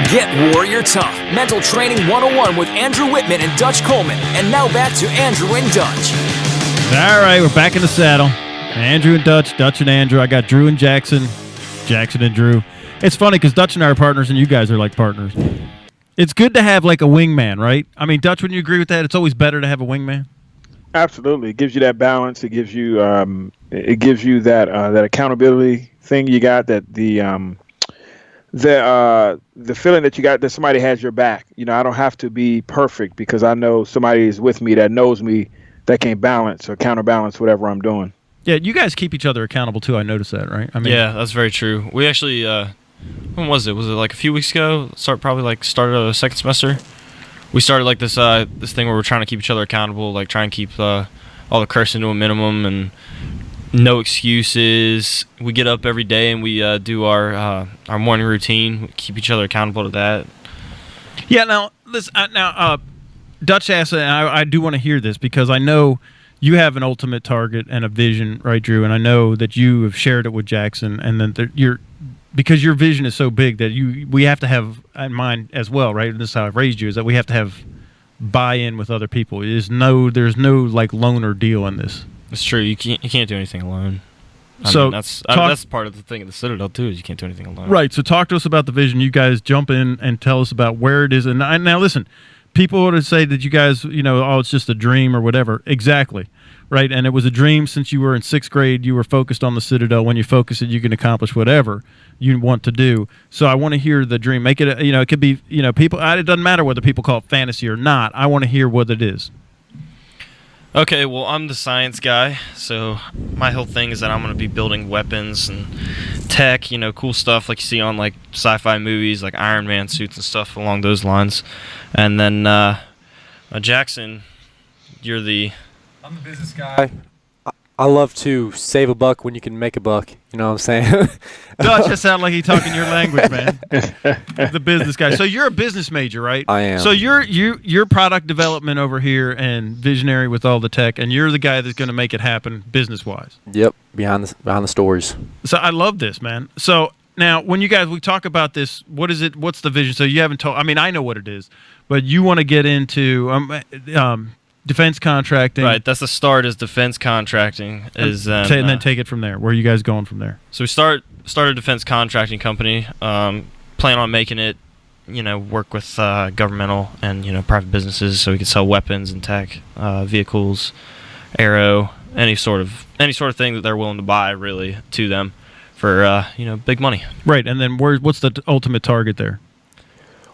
Get Warrior Tough, Mental Training 101 with Andrew Wittman and Dutch Coleman. And now back to Andrew and Dutch. All right, we're back in the saddle. Andrew and Dutch, Dutch and Andrew. I got Drew and Jackson, Jackson and Drew. It's funny because Dutch and I are partners and you guys are like partners. It's good to have like a wingman, right? I mean, Dutch, wouldn't you agree with that? It's always better to have a wingman. Absolutely. It gives you that balance. It gives you that accountability thing you got, that the feeling that you got that somebody has your back. You know, I don't have to be perfect because I know somebody is with me that knows me, that can balance or counterbalance whatever I'm doing. Yeah, you guys keep each other accountable too. I noticed that, right? I mean, yeah, that's very true. We actually, when was it? Was it like a few weeks ago? Started a second semester. We started like this thing where we're trying to keep each other accountable, like try and keep all the cursing to a minimum and no excuses. We get up every day and we do our morning routine. We keep each other accountable to that. Yeah. Now, listen. Dutch asked, and I do want to hear this because I know you have an ultimate target and a vision, right, Drew? And I know that you have shared it with Jackson, and then because your vision is so big that we have to have in mind as well, right? And this is how I've raised you, is that we have to have buy-in with other people. There's no like loner deal in this. It's true. You can't do anything alone. I So mean, that's part of the thing at the Citadel too, is you can't do anything alone. Right. So talk to us about the vision. You guys jump in and tell us about where it is. And now listen, people would say that you guys, it's just a dream or whatever. Exactly. Right. And it was a dream since you were in 6th grade. You were focused on the Citadel. When you focus it, you can accomplish whatever you want to do. So I want to hear the dream. Make it, it could be, people, it doesn't matter whether people call it fantasy or not. I want to hear what it is. Okay, well, I'm the science guy, so my whole thing is that I'm going to be building weapons and tech, cool stuff like you see on like sci-fi movies, like Iron Man suits and stuff along those lines. And then Jackson, you're the... I'm the business guy. I love to save a buck when you can make a buck. You know what I'm saying? Dutch, that sound like he's talking your language, man. The business guy. So you're a business major, right? I am. So you're product development over here and visionary with all the tech, and you're the guy that's going to make it happen business-wise. Yep, behind the stories. So I love this, man. So now, when we talk about this, what is it? What's the vision? So you haven't told. I mean, I know what it is, but you want to get into defense contracting. Right, that's the start, is defense contracting. And then take it from there. Where are you guys going from there? So we start a defense contracting company, plan on making it, work with governmental and, private businesses so we can sell weapons and tech, vehicles, aero, any sort of thing that they're willing to buy, really, to them for, big money. Right, and then what's the ultimate target there?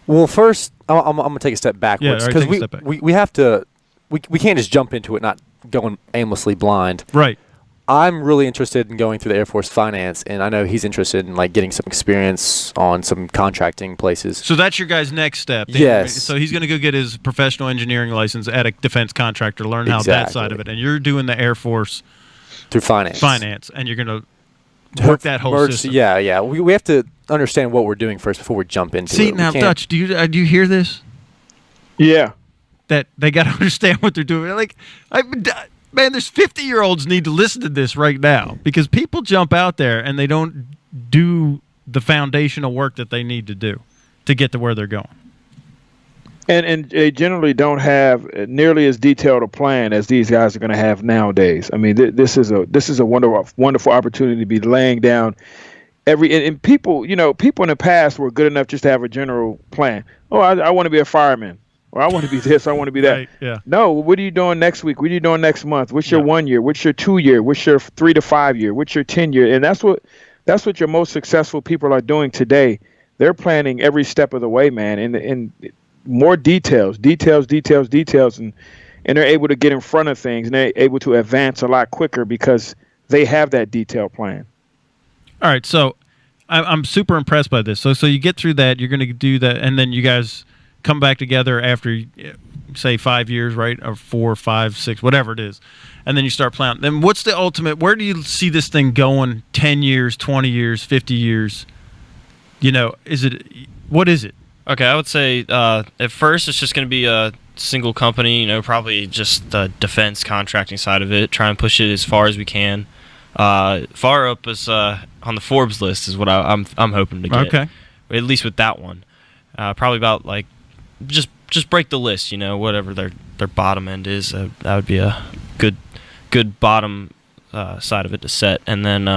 Well, first, I'm going to take a step backwards because we have to... We can't just jump into it, not going aimlessly blind. Right. I'm really interested in going through the Air Force finance, and I know he's interested in like getting some experience on some contracting places. So that's your guy's next step. Yes. So he's going to go get his professional engineering license at a defense contractor, learn how that side of it, and you're doing the Air Force through finance, and you're going to work that whole system. Yeah. We have to understand what we're doing first before we jump into it. See now, Dutch, do you hear this? Yeah. That they got to understand what they're doing. Like, man, there's 50-year-olds need to listen to this right now because people jump out there and they don't do the foundational work that they need to do to get to where they're going. And they generally don't have nearly as detailed a plan as these guys are going to have nowadays. I mean, this is a wonderful opportunity to be laying down and people, people in the past were good enough just to have a general plan. Oh, I want to be a fireman. Or I want to be this, I want to be that. Right, yeah. No, what are you doing next week? What are you doing next month? What's your 1 year? What's your 2 year? What's your 3 to 5 year? What's your 10 year? And that's what your most successful people are doing today. They're planning every step of the way, man. And more details, and they're able to get in front of things and they're able to advance a lot quicker because they have that detailed plan. All right, so I'm super impressed by this. So you get through that, you're going to do that, and then you guys come back together after, say, 5 years, right, or 4, 5, 6, whatever it is, and then you start planning. Then what's the ultimate? Where do you see this thing going? 10 years, 20 years, 50 years? What is it? Okay, I would say at first it's just going to be a single company. Probably just the defense contracting side of it. Try and push it as far as we can. Far up as on the Forbes list is what I'm hoping to get. Okay. At least with that one. Probably about like just break the list, whatever their bottom end is. That would be a good bottom side of it to set. And then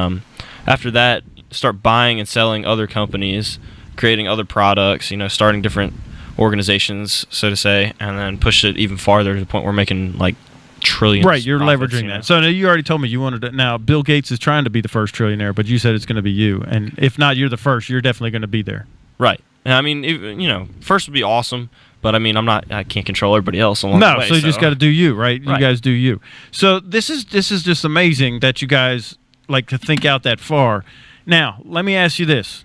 after that, start buying and selling other companies, creating other products, starting different organizations, so to say, and then push it even farther to the point where we're making like trillions. Right, you're profits, leveraging that. So you already told me you wanted to. Now, Bill Gates is trying to be the first trillionaire, but you said it's going to be you. And if not, you're the first. You're definitely going to be there. Right. And I mean, first would be awesome, but I mean, I can't control everybody else along the way. So you just got to do you, right? You Right. guys do you. So this is just amazing that you guys like to think out that far. Now, let me ask you this.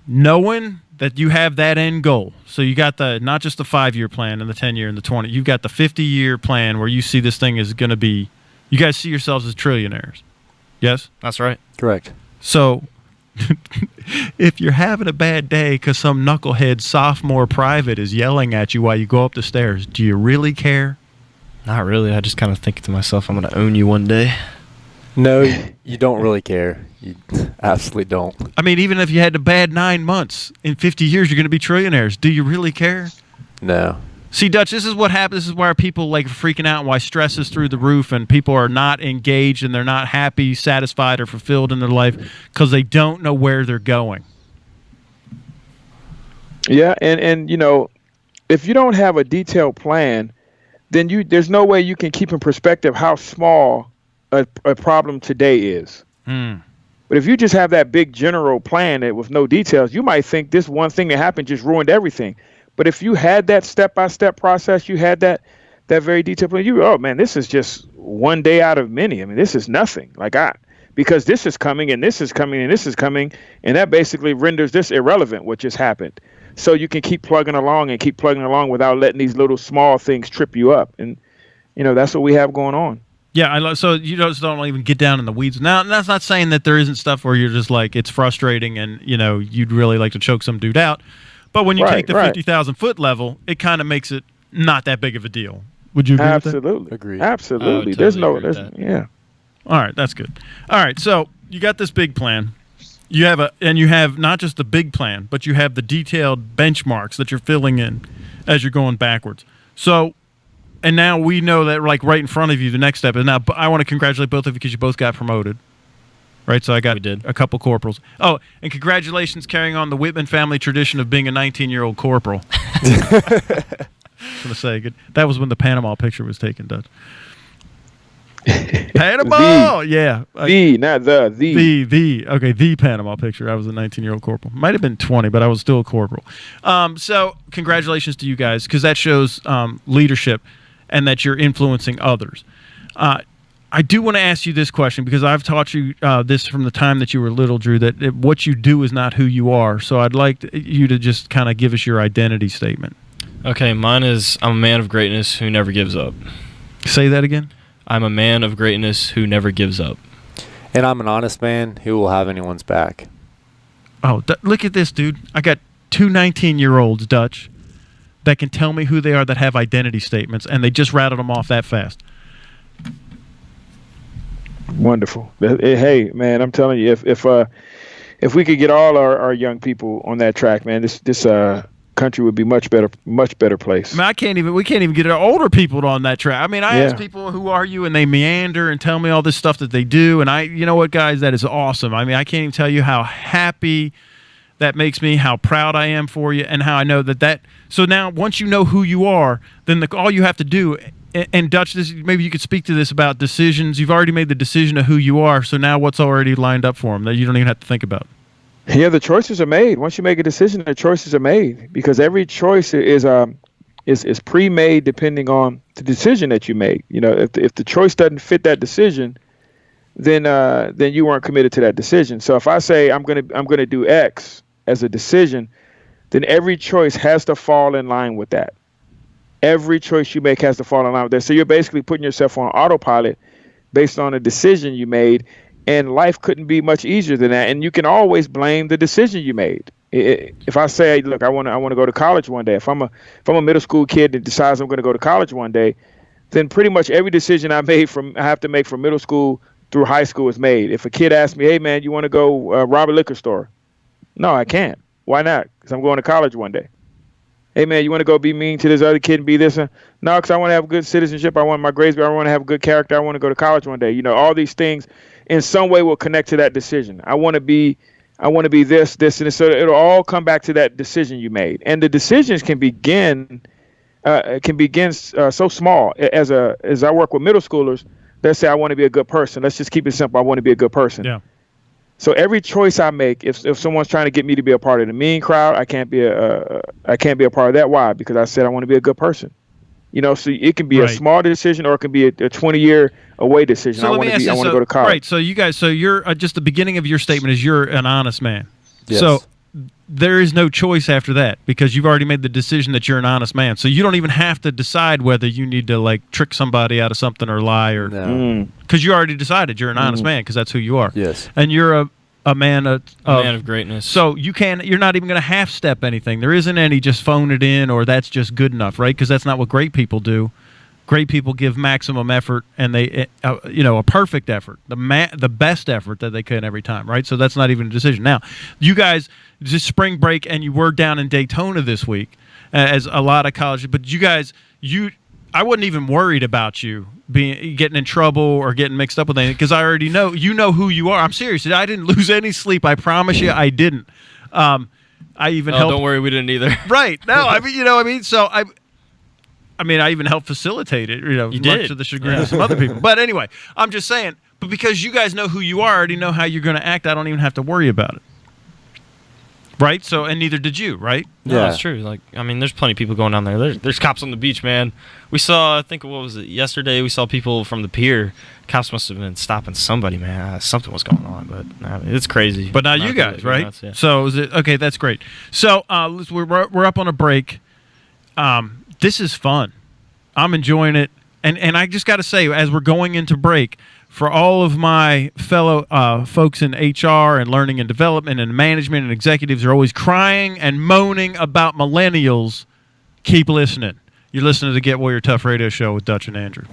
Knowing that you have that end goal, so you got not just the 5-year plan and the 10-year and the 20, you've got the 50-year plan where you see this thing is going to be, you guys see yourselves as trillionaires. Yes? That's right. Correct. So if you're having a bad day because some knucklehead sophomore private is yelling at you while you go up the stairs, do you really care? Not really. I just kind of think to myself, I'm going to own you one day. No, you don't really care. You absolutely don't. I mean, even if you had a bad 9 months, in 50 years you're going to be trillionaires. Do you really care? No. See, Dutch, this is what happens. This is why people like freaking out and why stress is through the roof and people are not engaged and they're not happy, satisfied, or fulfilled in their life because they don't know where they're going. Yeah, and if you don't have a detailed plan, then there's no way you can keep in perspective how small a problem today is. But if you just have that big general plan with no details, you might think this one thing that happened just ruined everything. But if you had that step-by-step process, you had that very detailed plan, oh man, this is just one day out of many. I mean, this is nothing. Because this is coming and this is coming and this is coming, and that basically renders this irrelevant, what just happened. So you can keep plugging along without letting these little small things trip you up. And, that's what we have going on. Yeah, so you just don't even get down in the weeds. Now, that's not saying that there isn't stuff where you're just like, it's frustrating and, you'd really like to choke some dude out. But when you take the 50,000-foot level, it kind of makes it not that big of a deal. Would you agree with that? Absolutely. Agreed. Absolutely. Yeah. All right, that's good. All right, so you got this big plan. You have not just the big plan, but you have the detailed benchmarks that you're filling in as you're going backwards. So, and now we know that like right in front of you, the next step is now. I want to congratulate both of you because you both got promoted. Right, so I got a couple corporals. Oh, and congratulations carrying on the Wittman family tradition of being a 19-year-old corporal. I was going to say, that was when the Panama picture was taken, Dutch. Panama, yeah. Not the. The Panama picture. I was a 19-year-old corporal. Might have been 20, but I was still a corporal. So congratulations to you guys because that shows leadership and that you're influencing others. I do want to ask you this question because I've taught you this from the time that you were little, Drew, that what you do is not who you are. So I'd like you to just kind of give us your identity statement. Okay, mine is I'm a man of greatness who never gives up. Say that again. I'm a man of greatness who never gives up. And I'm an honest man who will have anyone's back. Oh, look at this, dude. I got two 19-year-olds, Dutch, that can tell me who they are that have identity statements, and they just rattled them off that fast. Wonderful. Hey, man, I'm telling you, if we could get all our young people on that track, man, this country would be much better place. I mean, we can't even get our older people on that track. I mean, I ask people, who are you? And they meander and tell me all this stuff that they do. And you know what, guys, that is awesome. I mean, I can't even tell you how happy that makes me, how proud I am for you, and how I know that. So now, once you know who you are, then all you have to do, and Dutch, maybe you could speak to this about decisions. You've already made the decision of who you are, so now what's already lined up for them that you don't even have to think about? Yeah, the choices are made. Once you make a decision, the choices are made because every choice is pre-made depending on the decision that you make. If the choice doesn't fit that decision, then you weren't committed to that decision. So if I say I'm gonna do X as a decision, then every choice has to fall in line with that. Every choice you make has to fall in line with that. So you're basically putting yourself on autopilot based on a decision you made. And life couldn't be much easier than that. And you can always blame the decision you made. If I say, look, I want to go to college one day. If I'm a middle school kid that decides I'm going to go to college one day, then pretty much every decision I have to make from middle school through high school is made. If a kid asks me, hey man, you want to go rob a liquor store? No, I can't. Why not? Because I'm going to college one day. hey man, you want to go be mean to this other kid and be this? No, because I want to have good citizenship. I want my grades, but I want to have good character. I want to go to college one day. You know, all these things in some way will connect to that decision. I want to be this, and this. So it'll all come back to that decision you made. And the decisions can begin so small. As I work with middle schoolers, let's say I want to be a good person. Let's just keep it simple. I want to be a good person. Yeah. So every choice I make, if someone's trying to get me to be a part of the mean crowd, I can't be a part of that. Why? Because I said I want to be a good person. You know, so it can be a small decision, or it can be a 20-year away decision. So I want to go to college. Right. So you guys, you're just the beginning of your statement is you're an honest man. Yes. So there is no choice after that, because you've already made the decision that you're an honest man. So you don't even have to decide whether you need to like trick somebody out of something or lie, or because you already decided you're an honest man, because that's who you are. Yes. And you're a man of greatness. So you're not even going to half step anything. There isn't any just phone it in or that's just good enough, right? Because that's not what great people do. Great people give maximum effort, and they a perfect effort, the best effort that they can every time, right? So that's not even a decision. Now, you guys just spring break, and you were down in Daytona this week, as a lot of colleges. But you guys, I wasn't even worried about you getting in trouble or getting mixed up with anything, because I already know who you are. I'm serious. I didn't lose any sleep. I promise you, I didn't. I even helped. Don't worry, we didn't either. Right. No, I mean, you know what I mean? So I even helped facilitate it, much to the chagrin of some other people. But anyway, I'm just saying, but because you guys know who you are, I already know how you're going to act, I don't even have to worry about it. Right? So, and neither did you, right? No, that's true. Like, I mean, there's plenty of people going down there. There's cops on the beach, man. We saw, I think, what was it, yesterday, we saw people from the pier. Cops must have been stopping somebody, man. Something was going on, but I mean, it's crazy. But not you guys, right? Nuts, yeah. So, okay, that's great. So, we're up on a break. This is fun. I'm enjoying it. And I just got to say, as we're going into break, for all of my fellow folks in HR and learning and development and management and executives are always crying and moaning about millennials, keep listening. You're listening to the Get Warrior Tough radio show with Dutch and Andrew.